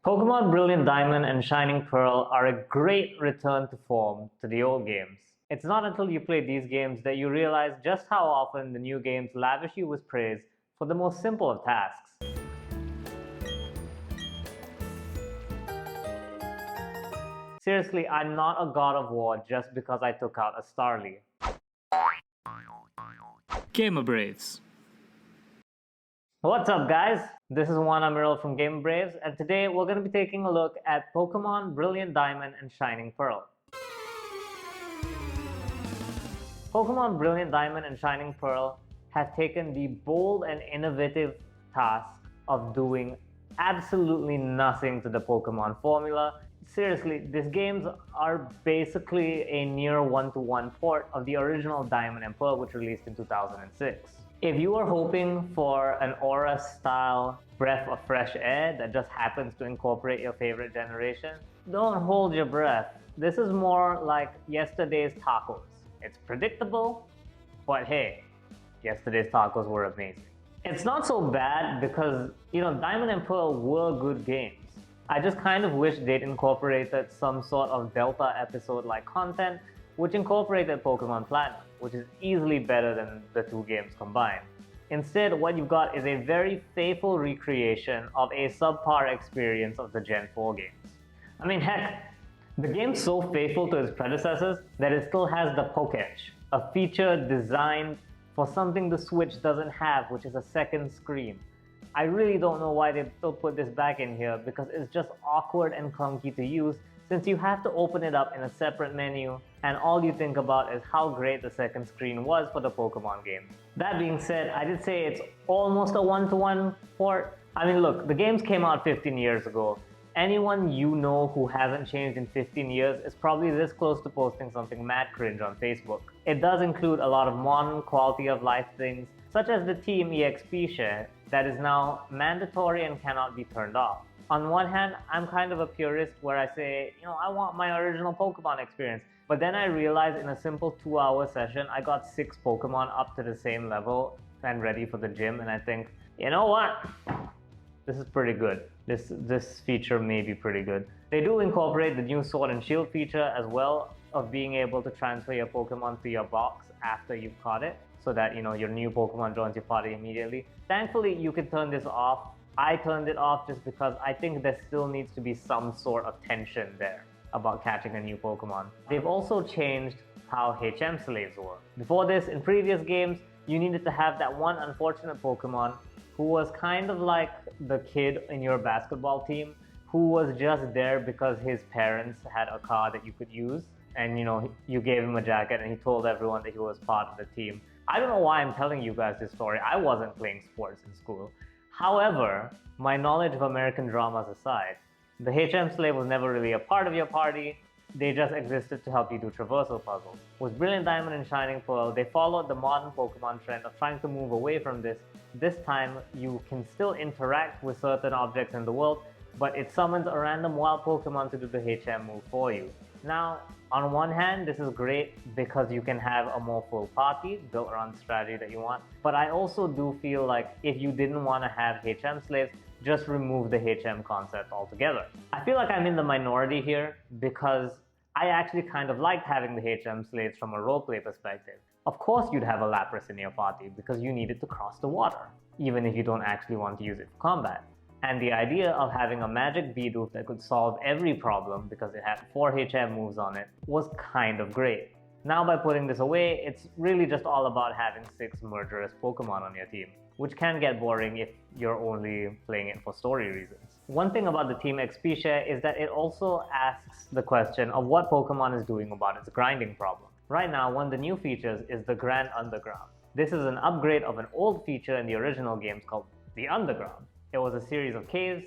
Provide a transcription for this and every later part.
Pokémon Brilliant Diamond and Shining Pearl are a great return to form to the old games. It's not until you play these games that you realize just how often the new games lavish you with praise for the most simple of tasks. Seriously, I'm not a god of war just because I took out a Starly. Gamer Braves. What's up, guys? This is Juan Amiral from Game Braves, and today we're going to be taking a look at Pokémon Brilliant Diamond and Shining Pearl. Pokémon Brilliant Diamond and Shining Pearl have taken the bold and innovative task of doing absolutely nothing to the Pokémon formula. Seriously, these games are basically a near one-to-one port of the original Diamond and Pearl, which released in 2006. If you are hoping for an Aura-style breath of fresh air that just happens to incorporate your favorite generation, don't hold your breath. This is more like yesterday's tacos. It's predictable, but hey, yesterday's tacos were amazing. It's not so bad because, Diamond and Pearl were good games. I just kind of wish they'd incorporated some sort of Delta episode-like content which incorporated Pokémon Platinum, which is easily better than the two games combined. Instead, what you've got is a very faithful recreation of a subpar experience of the Gen 4 games. I mean, heck, the game's so faithful to its predecessors that it still has the Pokétch, a feature designed for something the Switch doesn't have, which is a second screen. I really don't know why they still put this back in here because it's just awkward and clunky to use since you have to open it up in a separate menu and all you think about is how great the second screen was for the Pokemon games. That being said, I did say it's almost a one-to-one port. I mean, look, the games came out 15 years ago. Anyone you know who hasn't changed in 15 years is probably this close to posting something mad cringe on Facebook. It does include a lot of modern quality of life things, such as the Team EXP share that is now mandatory and cannot be turned off. On one hand, I'm kind of a purist where I say, I want my original Pokemon experience. But then I realized in a simple 2-hour session, I got 6 Pokemon up to the same level and ready for the gym. And I think, you know what? This is pretty good. This feature may be pretty good. They do incorporate the new Sword and Shield feature as well of being able to transfer your Pokemon to your box after you've caught it so that, your new Pokemon joins your party immediately. Thankfully, you can turn this off. I turned it off just because I think there still needs to be some sort of tension there about catching a new Pokemon. They've also changed how HM slaves work. Before this, in previous games, you needed to have that one unfortunate Pokemon who was kind of like the kid in your basketball team who was just there because his parents had a car that you could use and you gave him a jacket and he told everyone that he was part of the team. I don't know why I'm telling you guys this story. I wasn't playing sports in school. However, my knowledge of American dramas aside, the HM slave was never really a part of your party. They just existed to help you do traversal puzzles. With Brilliant Diamond and Shining Pearl, they followed the modern Pokemon trend of trying to move away from this. This time, you can still interact with certain objects in the world, but it summons a random wild Pokemon to do the HM move for you. Now, on one hand, this is great because you can have a more full party built around the strategy that you want. But I also do feel like if you didn't want to have HM slaves, just remove the HM concept altogether. I feel like I'm in the minority here because I actually kind of liked having the HM slaves from a roleplay perspective. Of course you'd have a Lapras in your party because you needed to cross the water, even if you don't actually want to use it for combat. And the idea of having a magic Bidoof that could solve every problem because it had 4 HM moves on it was kind of great. Now by putting this away, it's really just all about having 6 murderous Pokemon on your team, which can get boring if you're only playing it for story reasons. One thing about the Team XP share is that it also asks the question of what Pokemon is doing about its grinding problem. Right now, one of the new features is the Grand Underground. This is an upgrade of an old feature in the original games called the Underground. It was a series of caves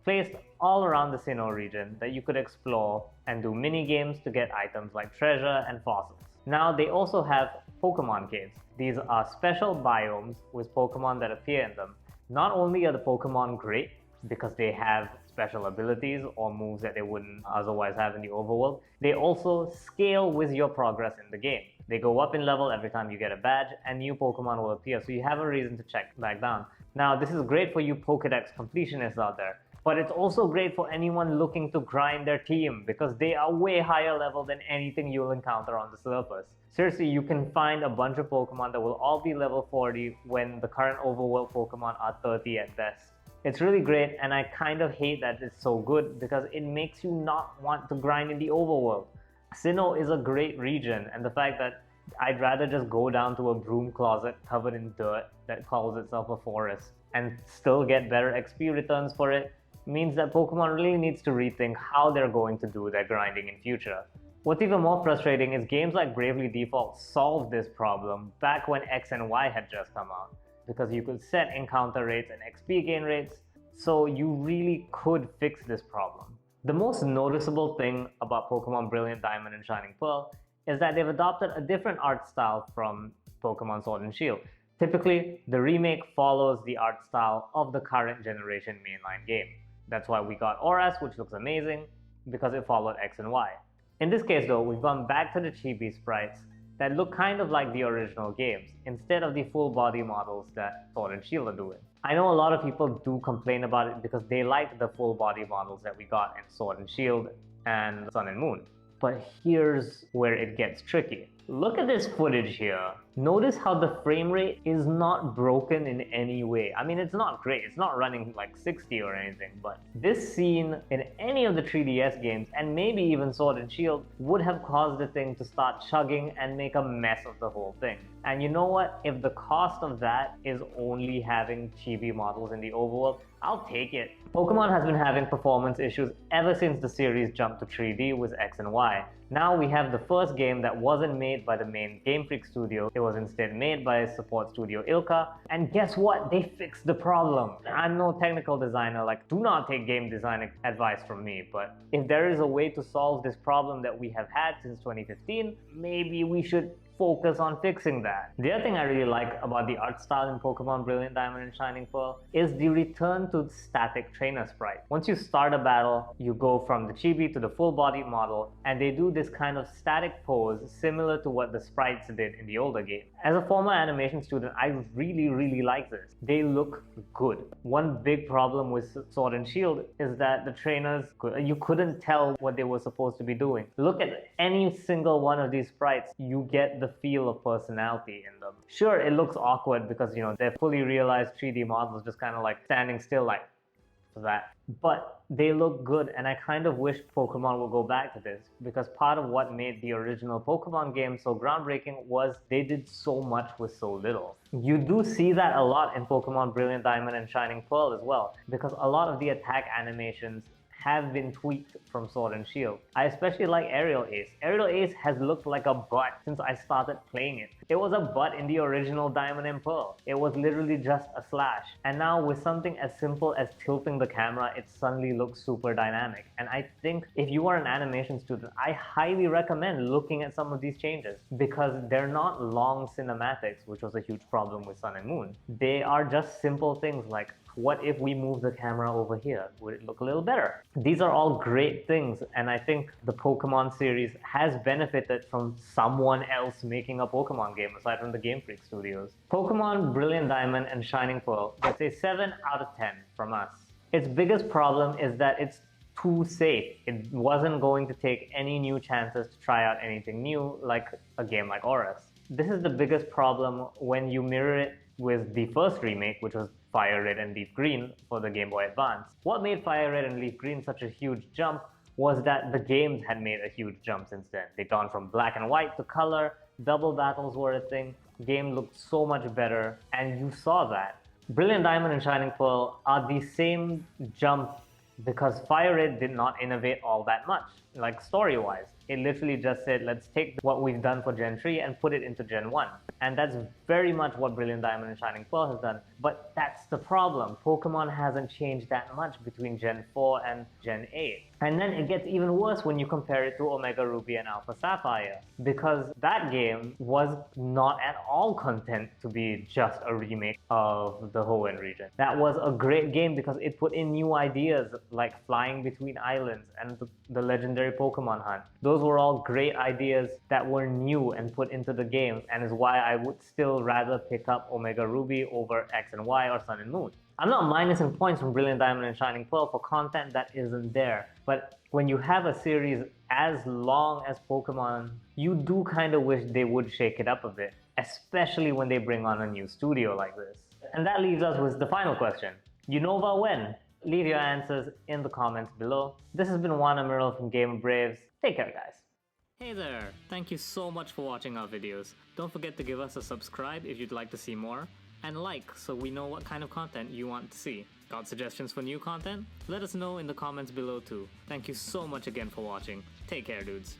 placed all around the Sinnoh region that you could explore and do mini-games to get items like treasure and fossils. Now they also have Pokemon caves. These are special biomes with Pokemon that appear in them. Not only are the Pokemon great because they have special abilities or moves that they wouldn't otherwise have in the overworld, they also scale with your progress in the game. They go up in level every time you get a badge and new Pokemon will appear, so you have a reason to check back down. Now this is great for you Pokédex completionists out there, But it's also great for anyone looking to grind their team because they are way higher level than anything you'll encounter on the surface. Seriously, you can find a bunch of Pokemon that will all be level 40 when the current overworld Pokemon are 30 at best. It's really great, and I kind of hate that it's so good because it makes you not want to grind in the overworld. Sinnoh is a great region, and the fact that I'd rather just go down to a broom closet covered in dirt that calls itself a forest and still get better XP returns for it means that Pokemon really needs to rethink how they're going to do their grinding in future. What's even more frustrating is games like Bravely Default solved this problem back when X and Y had just come out, because you could set encounter rates and XP gain rates, so you really could fix this problem. The most noticeable thing about Pokemon Brilliant Diamond and Shining Pearl is that they've adopted a different art style from Pokemon Sword and Shield. Typically, the remake follows the art style of the current generation mainline game. That's why we got Oras, which looks amazing, because it followed X and Y. In this case though, we've gone back to the chibi sprites that look kind of like the original games, instead of the full body models that Sword and Shield are doing. I know a lot of people do complain about it because they like the full body models that we got in Sword and Shield and Sun and Moon. But here's where it gets tricky. Look at this footage here. Notice how the frame rate is not broken in any way. I mean, it's not great. It's not running like 60 or anything, but this scene in any of the 3DS games, and maybe even Sword and Shield, would have caused the thing to start chugging and make a mess of the whole thing. And you know what? If the cost of that is only having chibi models in the overworld, I'll take it. Pokemon has been having performance issues ever since the series jumped to 3D with X and Y. Now we have the first game that wasn't made by the main Game Freak studio. It was instead made by support studio ILCA. And guess what? They fixed the problem. I'm no technical designer, like do not take game design advice from me, but if there is a way to solve this problem that we have had since 2015, maybe we should focus on fixing that. The other thing I really like about the art style in Pokemon Brilliant Diamond and Shining Pearl is the return to static trainer sprite. Once you start a battle, you go from the chibi to the full body model, and they do this kind of static pose similar to what the sprites did in the older game. As a former animation student, I really like this. They look good. One big problem with Sword and Shield is that the trainers, you couldn't tell what they were supposed to be doing. Look at any single one of these sprites, you get the feel of personality in them. Sure, it looks awkward because, you know, they're fully realized 3D models just kind of like standing still like that. But they look good, and I kind of wish Pokemon would go back to this, because part of what made the original Pokemon game so groundbreaking was they did so much with so little. You do see that a lot in Pokemon Brilliant Diamond and Shining Pearl as well, because a lot of the attack animations have been tweaked from Sword and Shield. I especially like Aerial Ace. Aerial Ace has looked like a butt since I started playing it. It was a butt in the original Diamond and Pearl. It was literally just a slash. And now with something as simple as tilting the camera, it suddenly looks super dynamic. And I think if you are an animation student, I highly recommend looking at some of these changes, because they're not long cinematics, which was a huge problem with Sun and Moon. They are just simple things like, what if we move the camera over here? Would it look a little better? These are all great things, and I think the Pokemon series has benefited from someone else making a Pokemon game aside from the Game Freak studios. Pokemon Brilliant Diamond and Shining Pearl gets a 7 out of 10 from us. Its biggest problem is that it's too safe. It wasn't going to take any new chances to try out anything new like a game like Oras. This is the biggest problem when you mirror it with the first remake, which was Fire Red and Leaf Green for the Game Boy Advance. What made Fire Red and Leaf Green such a huge jump was that the games had made a huge jump since then. They'd gone from black and white to color, double battles were a thing, the game looked so much better, and you saw that. Brilliant Diamond and Shining Pearl are the same jump because Fire Red did not innovate all that much, like story-wise. It literally just said, let's take what we've done for Gen 3 and put it into Gen 1. And that's very much what Brilliant Diamond and Shining Pearl has done. But that's the problem. Pokemon hasn't changed that much between Gen 4 and Gen 8. And then it gets even worse when you compare it to Omega Ruby and Alpha Sapphire, because that game was not at all content to be just a remake of the Hoenn region. That was a great game because it put in new ideas like flying between islands and the legendary Pokemon hunt. Those were all great ideas that were new and put into the game, and is why I would still rather pick up Omega Ruby over X and Y or Sun and Moon. I'm not minusing points from Brilliant Diamond and Shining Pearl for content that isn't there, but when you have a series as long as Pokemon, you do kind of wish they would shake it up a bit, especially when they bring on a new studio like this. And that leaves us with the final question. Unova when? Leave your answers in the comments below. This has been Juan Amiral from Game of Braves. Take care, guys. Hey there! Thank you so much for watching our videos. Don't forget to give us a subscribe if you'd like to see more, and like so we know what kind of content you want to see. Got suggestions for new content? Let us know in the comments below too. Thank you so much again for watching. Take care, dudes.